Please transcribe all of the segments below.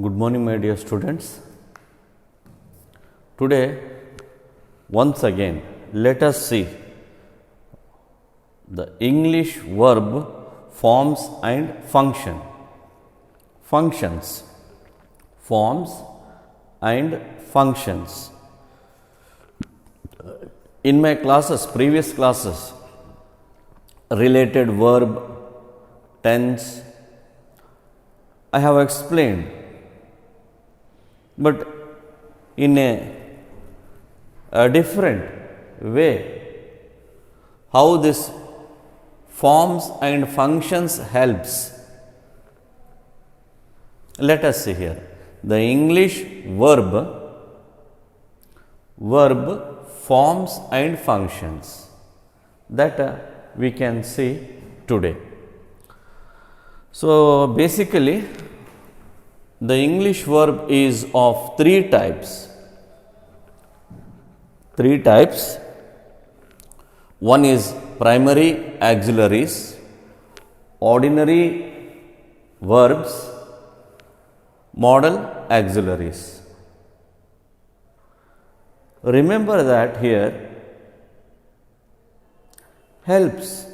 Good morning, my dear students. Today, once again, let us see the English verb forms and function. Functions, forms and functions. In my classes, previous classes, related verb, tense, I have explained, but in a different way, how this forms and functions helps. Let us see here. The English verb forms and functions that we can see today. So, basically, the English verb is of three types. One is primary auxiliaries, ordinary verbs, modal auxiliaries. Remember that here helps.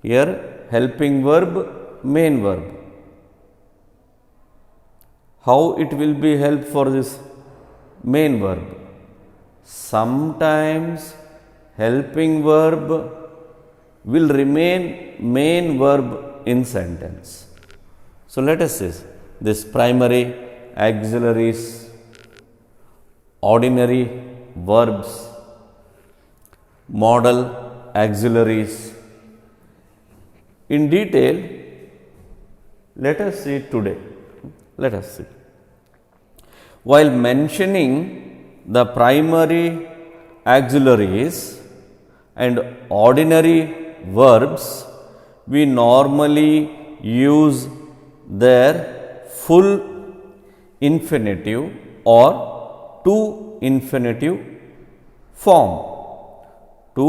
Here helping verb, main verb. How it will be help for this main verb? Sometimes helping verb will remain main verb in sentence. So let us see this primary auxiliaries, ordinary verbs, modal auxiliaries. In detail, let us see today. Let us see. While mentioning the primary auxiliaries and ordinary verbs, we normally use their full infinitive or to infinitive form. To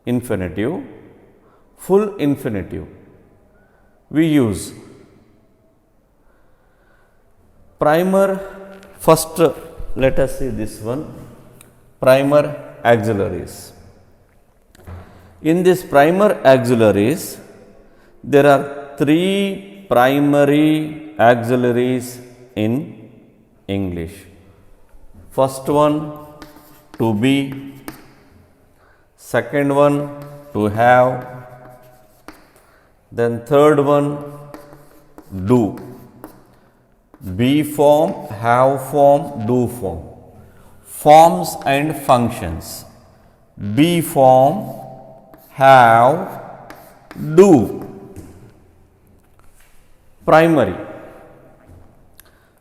infinitive, full infinitive we use. First let us see this one, primer auxiliaries. In this primer auxiliaries, there are three primary auxiliaries in English. First one, to be. Second one, to have. Then third one, do. Be form, have form, do form. Forms and functions. Be form, have, do. Primary.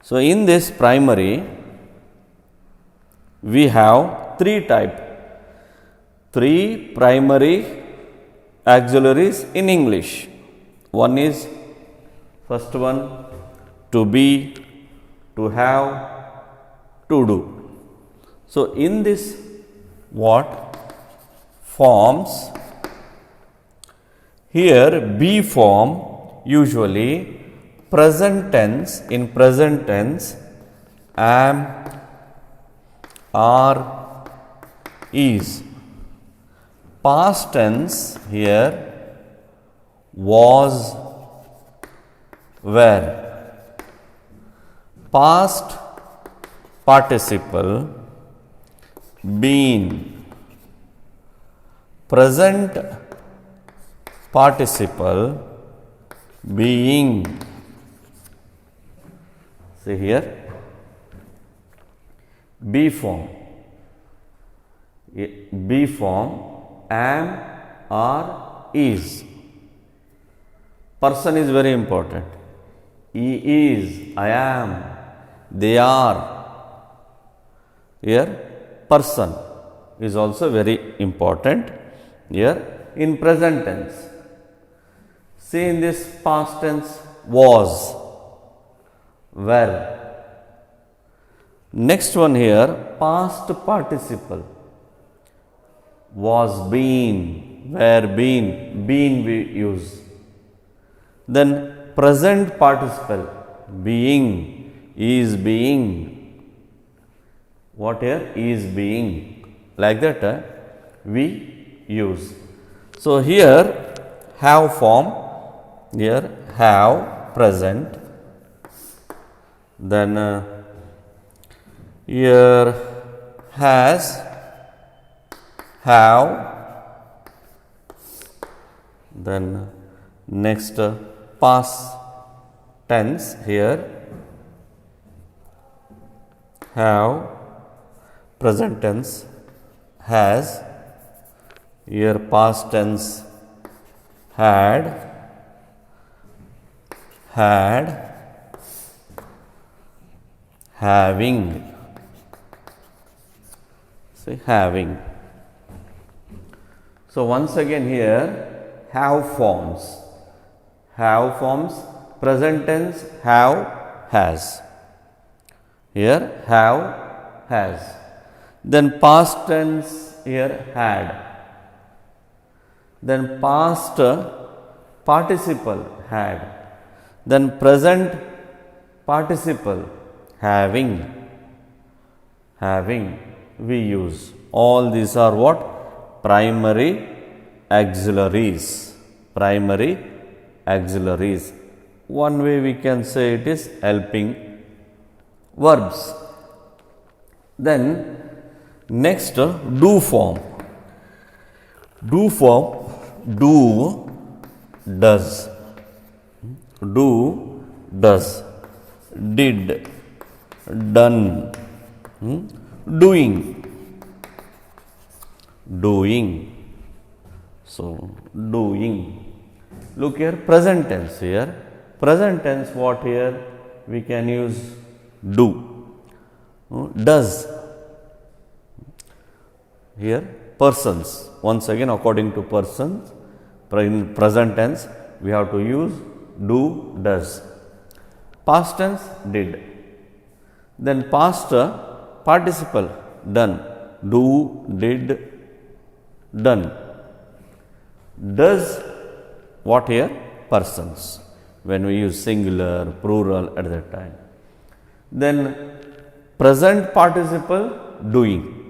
So in this primary, we have three primary auxiliaries in English. One is, first one, to be, to have, to do. So in this forms, here be form usually present tense, in present tense am, are, is. Past tense here was, were. Past participle been. Present participle being. See here, be form, am, are, is. Person is very important. He is, I am, they are. Here person is also very important. Here in present tense. See in this past tense, was, were. Next one here, past participle. Was, been, were, been we use. Then present participle, being, is being. What here? Is being. Like that we use. So here have form, here have present, then here has, have, then next past tense, here have, present tense has, here past tense had, having. See, having. So once again here have forms. Have forms, present tense have, has. Here have, has. Then past tense here had. Then past participle had. Then present participle having. We use. All these are what? Primary auxiliaries. Primary auxiliaries. One way we can say it is helping verbs. Then next do form. Do form, do, does. Do, does. Did, done. Doing. So doing. Look here, present tense here. Present tense, what here? We can use do. Does. Here, persons. Once again, according to persons, in present tense, we have to use do, does. Past tense, did. Then past participle, done. Do, did, done. Does, what here? Persons. When we use singular, plural at that time. Then present participle, doing.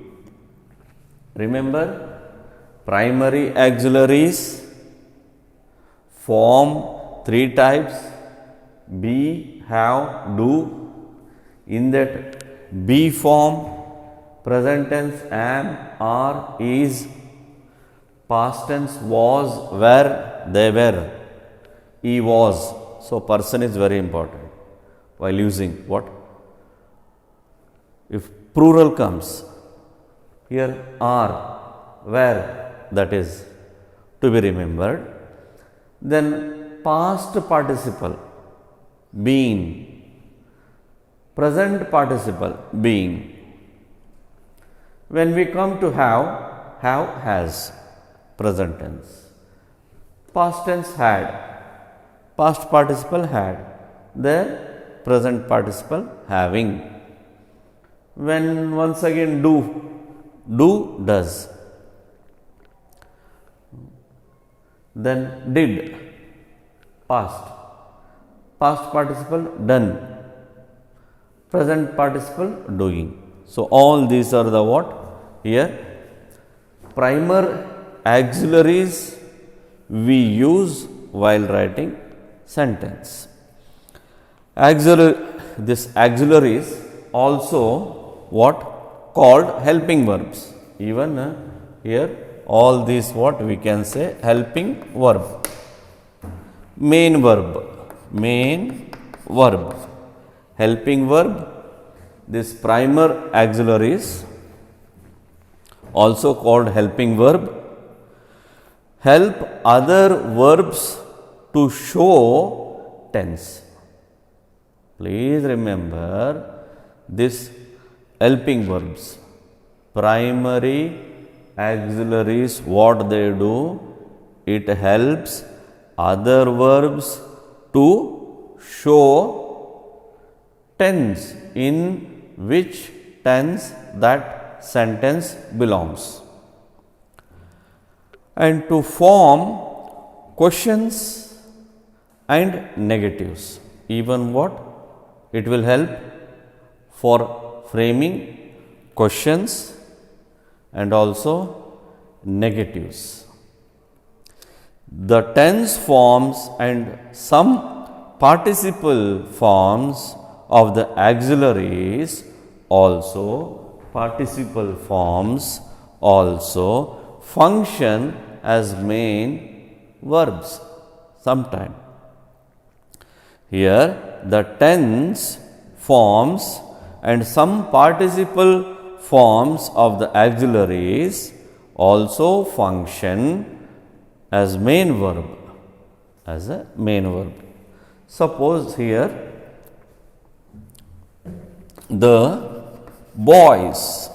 Remember, primary auxiliaries form three types: be, have, do. In that be form, present tense am, are, is. Past tense was, were, they were. He was. So person is very important while using what? If plural comes, here are, were, that is to be remembered. Then past participle, been. Present participle, being. When we come to have, has, present tense. Past tense had. Past participle had. There, present participle having. When once again do, does. Then did, past. Past participle done. Present participle doing. So all these are the what? Here, primer auxiliaries we use while writing sentence. This auxiliaries also what? Called helping verbs. Even here all these what we can say helping verb. Main verb, helping verb. This primer auxiliaries also called helping verb help other verbs to show tense. Please remember this helping verbs. Primary auxiliaries, what they do? It helps other verbs to show tense, in which tense that sentence belongs, and to form questions and negatives. Even what? it will help for framing questions and also negatives. The tense forms and some participle forms of the auxiliaries also function as main verbs sometime. Here the tense forms and some participle forms of the auxiliaries also function as main verb, as a main verb. Suppose here the boys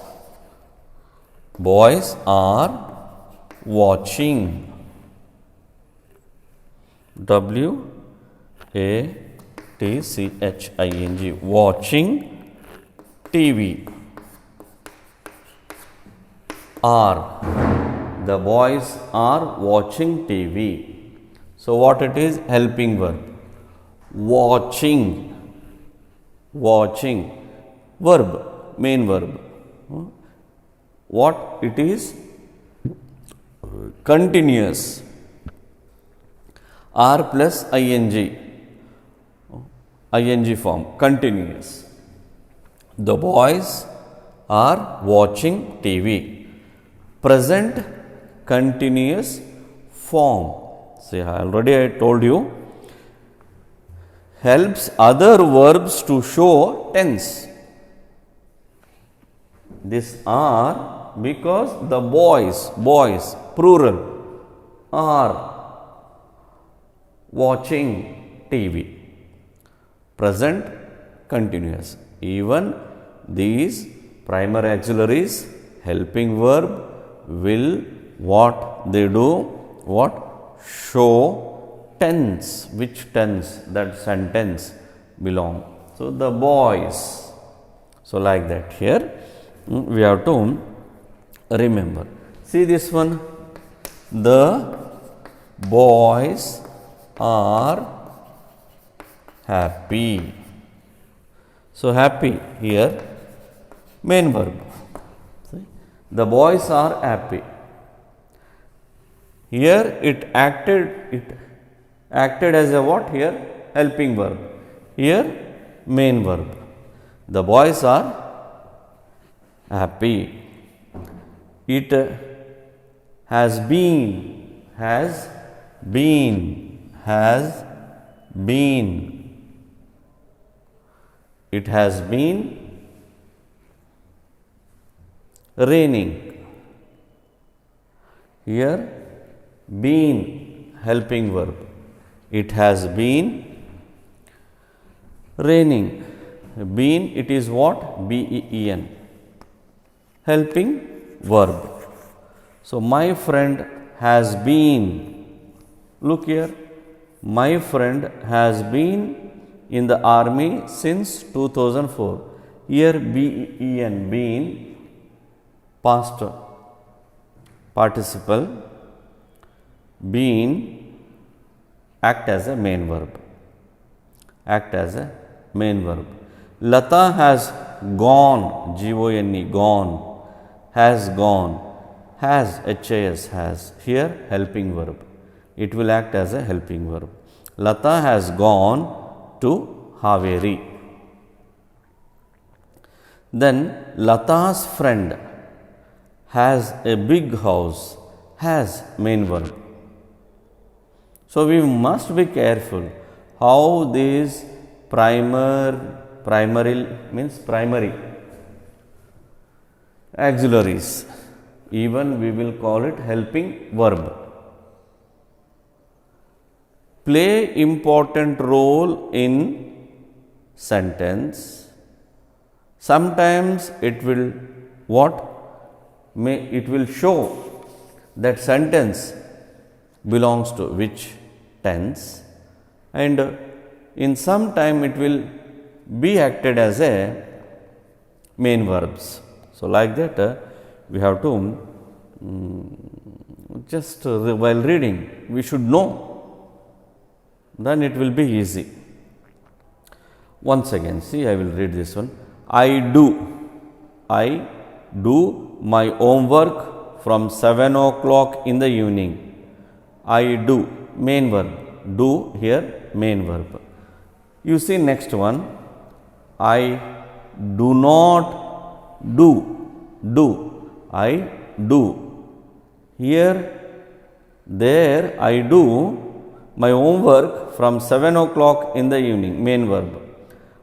are watching, WATCHING, watching TV. The boys are watching TV. So what it is? Helping verb. Watching, verb, main verb. What it is? Continuous. R plus ing form, continuous. The boys are watching TV. Present continuous form. See, I told you, helps other verbs to show tense. This are because the boys, plural, are watching TV. Present continuous. Even these primary auxiliaries, helping verb, will what they do? What? Show tense. Which tense that sentence belong? So the boys. So like that here we have to remember. See this one. The boys are happy. So happy here main verb. See? The boys are happy. Here it acted as a what here? Helping verb. Here main verb. The boys are happy. It has been it has been raining. Here been, helping verb. It has been raining. Been, it is what? BEEN, helping verb. So my friend has been, look here, my friend has been in the army since 2004. Here BEN, been, past participle, been, act as a main verb. Lata has gone, G-O-N-E, gone, has gone, has, H-A-S, has, here helping verb. It will act as a helping verb. Lata has gone to Haveri. Then Lata's friend has a big house, has main verb. So we must be careful how these primary auxiliaries, even we will call it helping verb, play important role in sentence. Sometimes it will it will show that sentence belongs to which tense, and in some time it will be acted as a main verbs. So like that we have to just while reading we should know, then it will be easy. Once again, see, I will read this one. I do my homework from 7 o'clock in the evening. I do, main verb. Do here, main verb. You see next one. I do not do. I do. Here, there, I do my homework from 7 o'clock in the evening, main verb.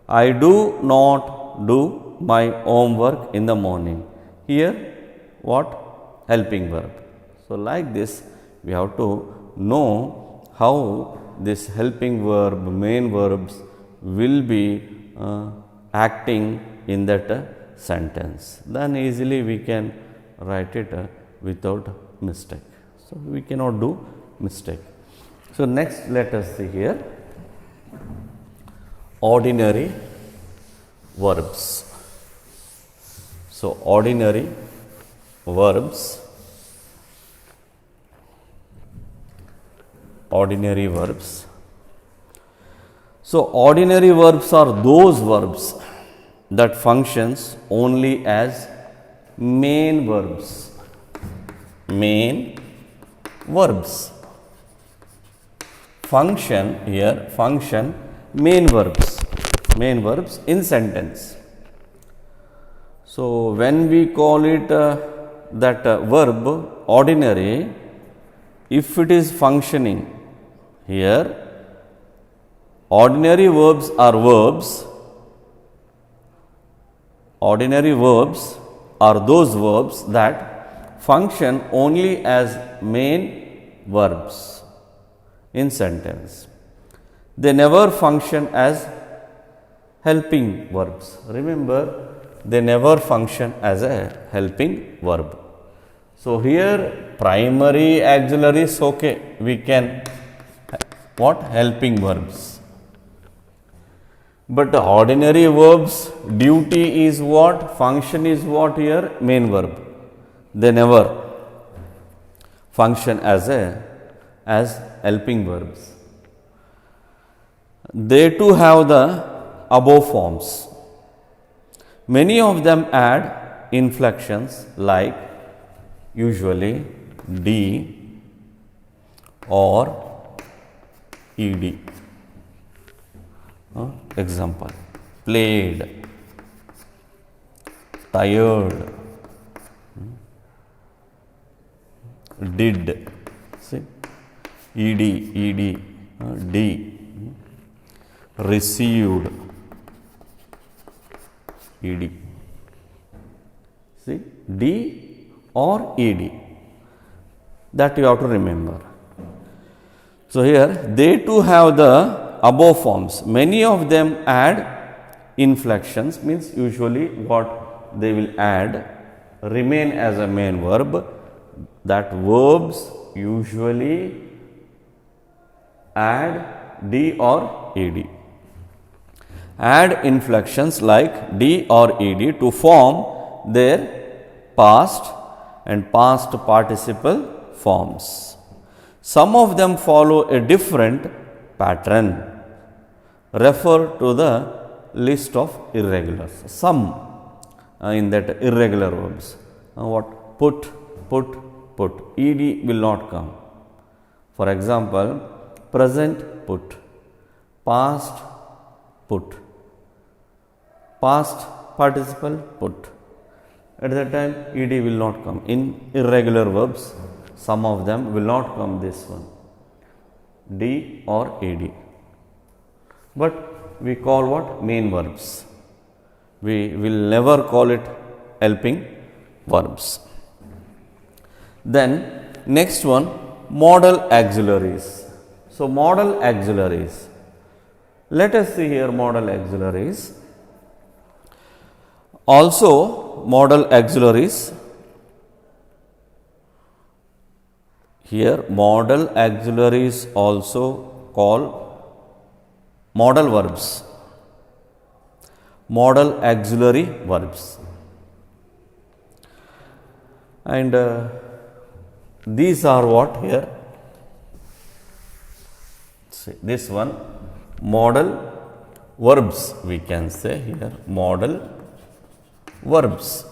I do not do my homework in the morning. Here, what? Helping verb. So, like this, we have to know how this helping verb, main verbs will be acting in that sentence. Then easily we can write it without mistake. So, we cannot do mistake. So, next let us see here ordinary verbs. So, ordinary verbs, So, ordinary verbs are those verbs that functions only as main verbs. Function here, main verbs in sentence. So, when we call it that verb ordinary, if it is functioning here, ordinary verbs are those verbs that function only as main verbs in sentence. They never function as helping verbs. Remember, they never function as a helping verb. So, here primary auxiliary is okay, we can what? Helping verbs. But ordinary verbs, duty is what? Function is what here? Main verb. They never function as helping verbs. They too have the above forms. Many of them add inflections like usually D or ED. Example, played, tired, did, see, ED, D, received, ED, see, D or ED, that you have to remember. So, here they too have the above forms. Many of them add inflections, means usually what they will add remain as a main verb. That verbs usually add D or ED. Add inflections like D or ED to form their past and past participle forms. Some of them follow a different pattern. Refer to the list of irregulars. Some in that irregular verbs. What? Put. ED will not come. For example, present put, past put, past participle put. At that time, ED will not come. In irregular verbs, some of them will not come this one, D or ED. But we call what? Main verbs. We will never call it helping verbs. Then next one, modal auxiliaries. So, modal auxiliaries. Let us see here modal auxiliaries. Also, modal auxiliaries. Here, modal auxiliaries also call modal verbs. Modal auxiliary verbs. And these are what here? See, this one, modal verbs, we can say here modal verbs.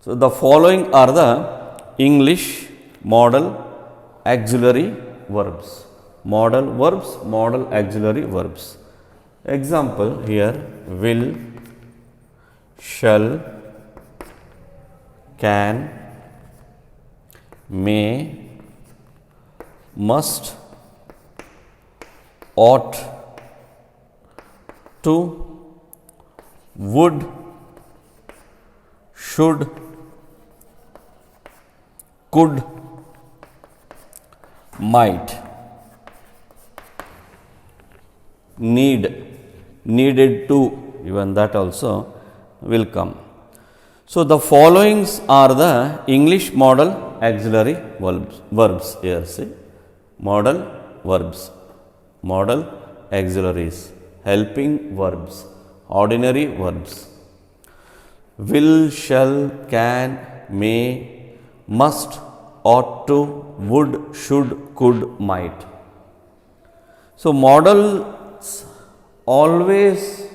So, the following are the English modal auxiliary verbs. Modal verbs, modal auxiliary verbs. Example here: will, shall, can, may, must, ought, to, would, should, could, might, need, needed to, even that also will come. So, the followings are the English modal auxiliary verbs here. See, modal verbs, modal auxiliaries, helping verbs, ordinary verbs: will, shall, can, may, must, ought to, would, should, could, might. So, modals always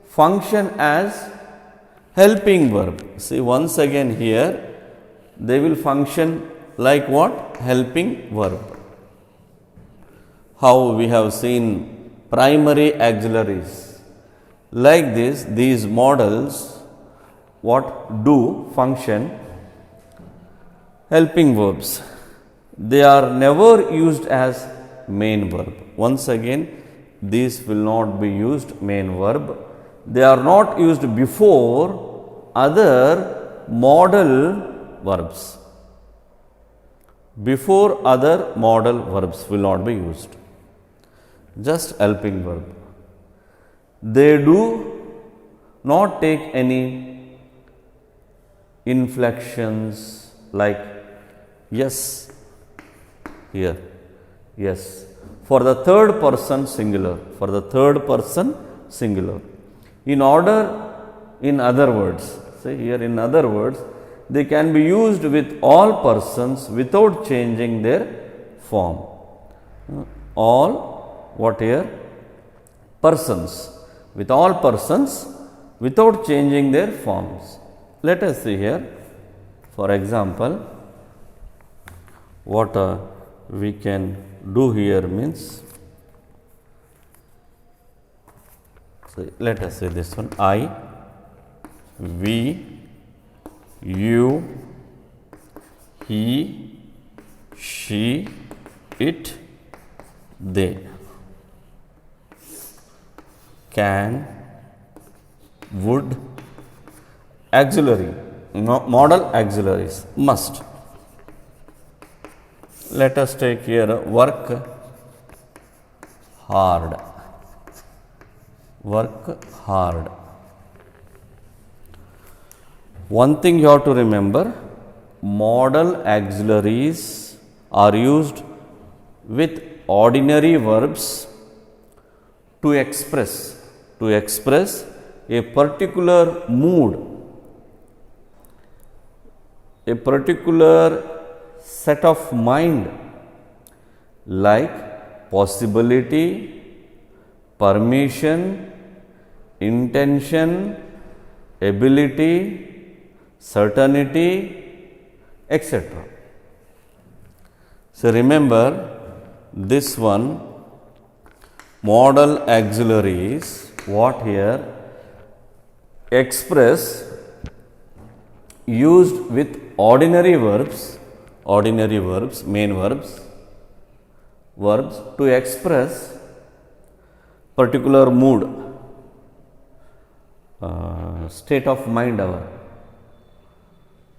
function as helping verb. See, once again here they will function like what? Helping verb. How we have seen primary auxiliaries. Like this, these modals what do function helping verbs. They are never used as main verb. Once again, these will not be used main verb. They are not used before other modal verbs. Before other modal verbs will not be used. Just helping verb. They do not take any inflections like yes here, yes, for the third person singular, for the third person singular. In order, in other words, say here in other words, they can be used with all persons without changing their form. All what here? Persons, with all persons without changing their forms. Let us see here, for example, what we can do here means, so let us say this one: I, we, you, he, she, it, they. Can, would, auxiliary, modal auxiliaries: must. Let us take here work hard, work hard. One thing you have to remember, modal auxiliaries are used with ordinary verbs to express a particular mood, a particular set of mind, like possibility, permission, intention, ability, certainty, etc. So, remember this one, modal auxiliaries, what here? Express used with ordinary verbs, main verbs to express particular mood, state of mind our,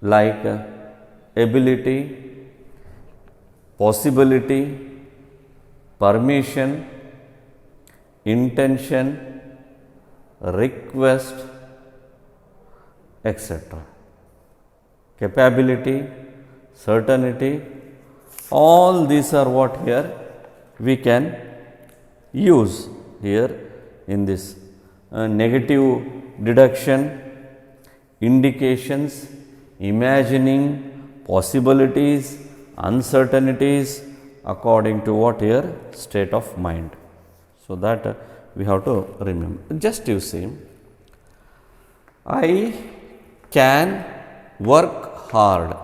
like ability, possibility, permission, intention, request, etc. Capability, certainty, all these are what here we can use here in this negative deduction, indications, imagining, possibilities, uncertainties, according to what here? State of mind. So, that we have to remember. Just you see, I can work hard.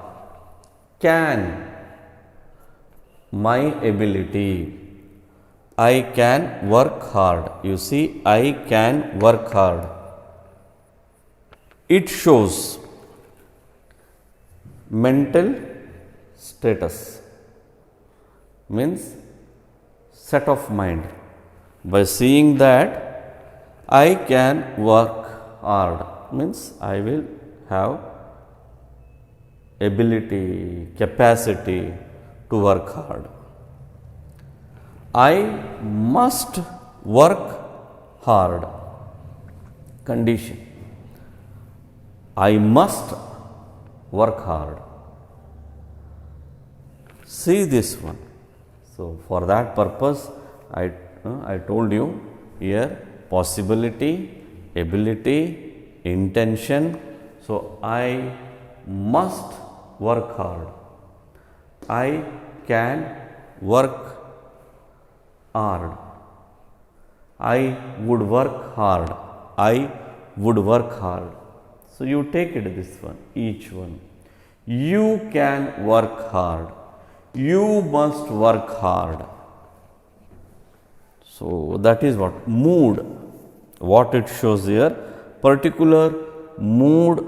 Can, my ability. I can work hard. You see, I can work hard. It shows mental status, means set of mind. By seeing that I can work hard, means I will have ability, capacity to work hard. I must work hard. Condition. I must work hard. See this one. So, for that purpose, I told you here possibility, ability, intention. So, I must work hard. I can work hard. I would work hard. I would work hard. So, you take it this one, each one. You can work hard. You must work hard. So, that is what mood, what it shows here, particular mood,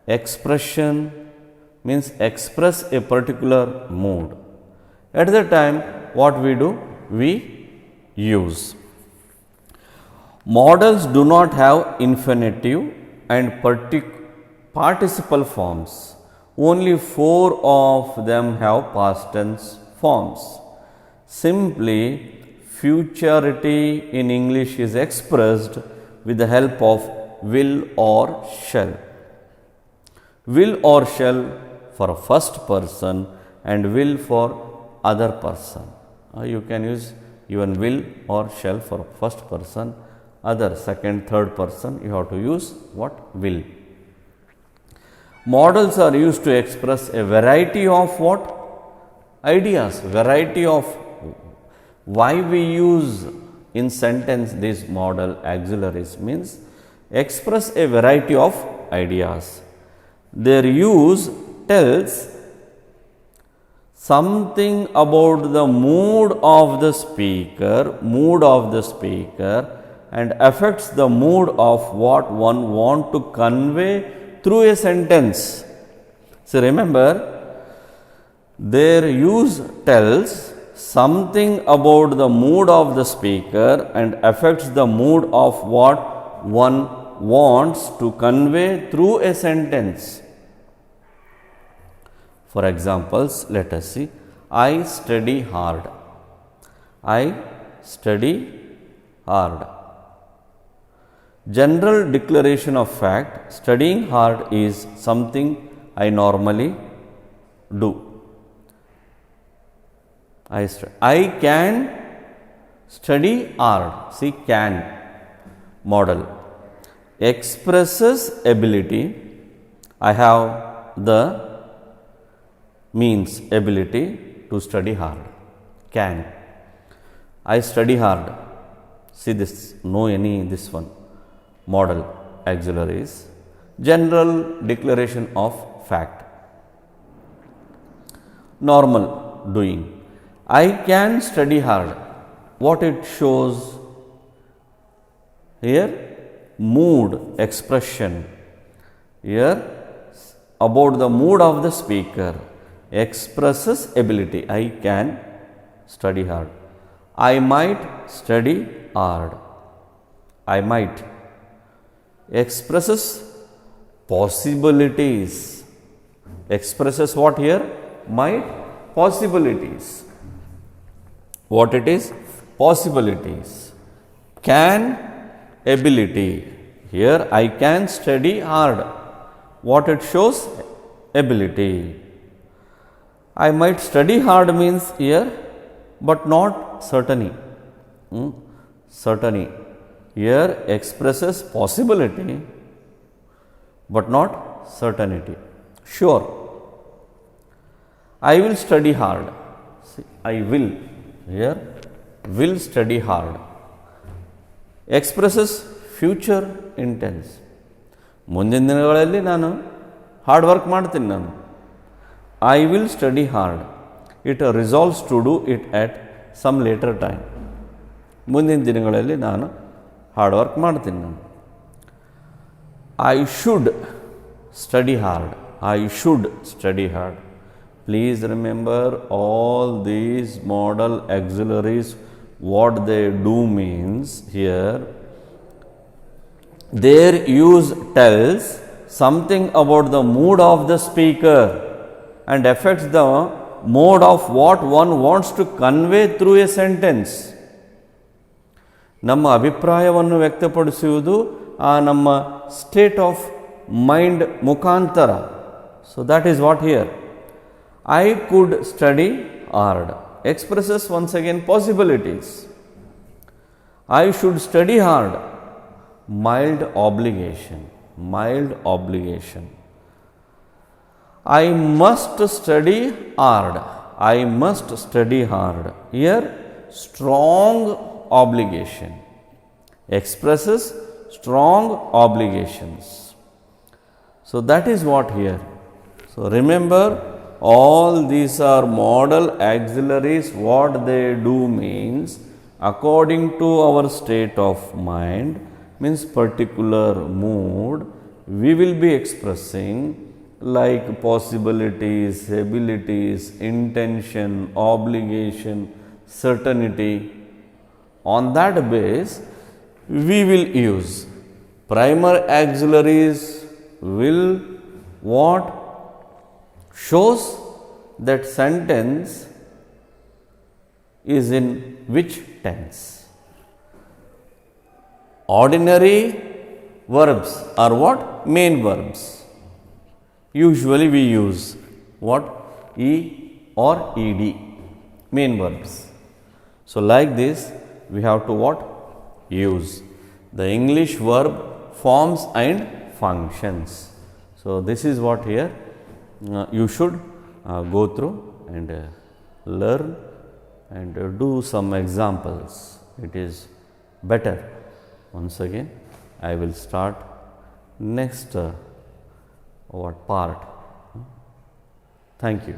expression, means express a particular mood. At the time, what we do? We use. Modals do not have infinitive and participle forms. Only 4 of them have past tense forms. Simply, futurity in English is expressed with the help of will or shall. Will or shall for first person and will for other person. You can use even will or shall for first person, other, second, third person. You have to use what? Will. Modals are used to express a variety of what? Ideas, variety of. Why we use in sentence this modal auxiliaries means express a variety of ideas. Their use tells something about the mood of the speaker, and affects the mood of what one want to convey through a sentence. So, remember, their use tells something about the mood of the speaker and affects the mood of what one wants to convey through a sentence. For examples, let us see. I study hard. I study hard. General declaration of fact, studying hard is something I normally do. I can study hard. See, can model expresses ability. I have the means ability to study hard. Can. I study hard. See this, no any this one. Modal auxiliaries. General declaration of fact. Normal doing. I can study hard. What it shows here? Mood, expression. Here about the mood of the speaker. Expresses ability. I can study hard. I might study hard. I might. Expresses possibilities. Expresses what here? Might, possibilities. What it is? Possibilities. Can, ability. Here I can study hard. What it shows? Ability. I might study hard means here, but not certainty. Certainty. Here expresses possibility, but not certainty. Sure. I will study hard. See, I will. Here will study hard. Expresses future intense. ಮುಂದಿನ ದಿನಗಳಲ್ಲಿ ನಾನು hard work ಮಾಡ್ತೀನಿ ನಾನು. I will study hard. It resolves to do it at some later time. ಮುಂದಿನ ದಿನಗಳಲ್ಲಿ ನಾನು hard work ಮಾಡ್ತೀನಿ ನಾನು. I should study hard. I should study hard. Please remember all these modal auxiliaries, what they do means here. Their use tells something about the mood of the speaker and affects the mode of what one wants to convey through a sentence. ನಮ್ಮ ಅಭಿಪ್ರಾಯವನ್ನು ವ್ಯಕ್ತಪಡಿಸುವುದು ಆ ನಮ್ಮ state of mind ಮುಖಾಂತರ. So that is what here. I could study hard expresses once again possibilities. I should study hard. Mild obligation. Mild obligation. I must study hard. I must study hard. Here, strong obligation. Expresses strong obligations. So, that is what here. So, remember, all these are modal auxiliaries. What they do means, according to our state of mind, means particular mood, we will be expressing like possibilities, abilities, intention, obligation, certainty. On that base, we will use primer auxiliaries will what? Shows that sentence is in which tense. Ordinary verbs are what? Main verbs. Usually we use what? E or ed, main verbs. So like this we have to what? Use the English verb forms and functions. So this is what here you should go through and learn and do some examples. It is better. Once again, I will start next what part. Thank you.